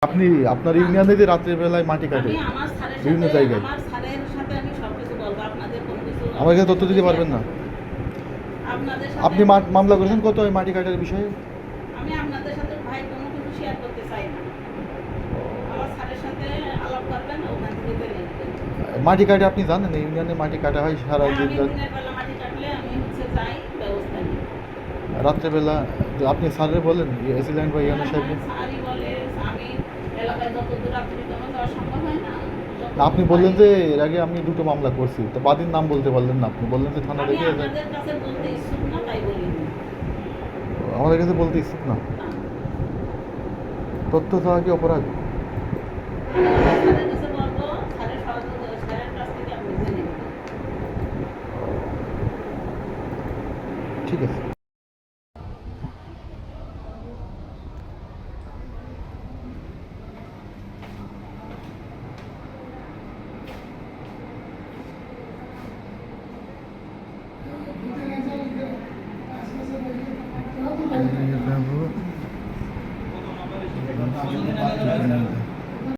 আপনি আপনার ইউনিয়নে যে রাত্রের বেলায় মাটি কাটে আমি আমার স্যারের বিভিন্ন সাথে জায়গায়, আমার স্যারের সাথে আমি সবকিছু বলবো, আপনাদের কোনো কিছু আমাকে তথ্য দিতে পারবেন না? আপনাদের আপনি সাথে মামলা করেছেন কত ওই মাটি কাটার বিষয়ে? আমি আপনাদের সাথে ভাই কোনো কিছু শেয়ার করতে চাই না। আমার স্যারের সাথে আলাপ করবেন, ওখান থেকে জেনে নেবেন। মাটি কাটে আপনি জানেন এই ইউনিয়নে মাটি কাটা হয় সারা হ্যাঁ, দিন আমি রাত? দিনের বেলা মাটি কাটলে আমি যাই, ব্যবস্থা নিই। রাত্রেবেলা আপনি স্যারের বলেন এসিল্যান্ড বা ইয়ানা সাহেবকে? স্যারই বলে, আমি এলাকায় যতদূর রাত্রি আমার যাওয়া সম্ভব হয় না। না, আপনি বললেন যে এর আগে আমি 2টো মামলা করছি, তো বাদীর নাম বলতে পারলেন না। আপনি বললেন যে থানা আমি দেখে আপনাদের কাছে বলতে ইচ্ছুক না, তাই বলিনি। আমাদের কাছে বলতে ইচ্ছুক না। না। তথ্য চাওয়া কি অপরাধ? স্যারের কাছে বলবো, স্যারের কাছ থেকে আপনি জেনে নেবেন। ঠিক আছে। যাবো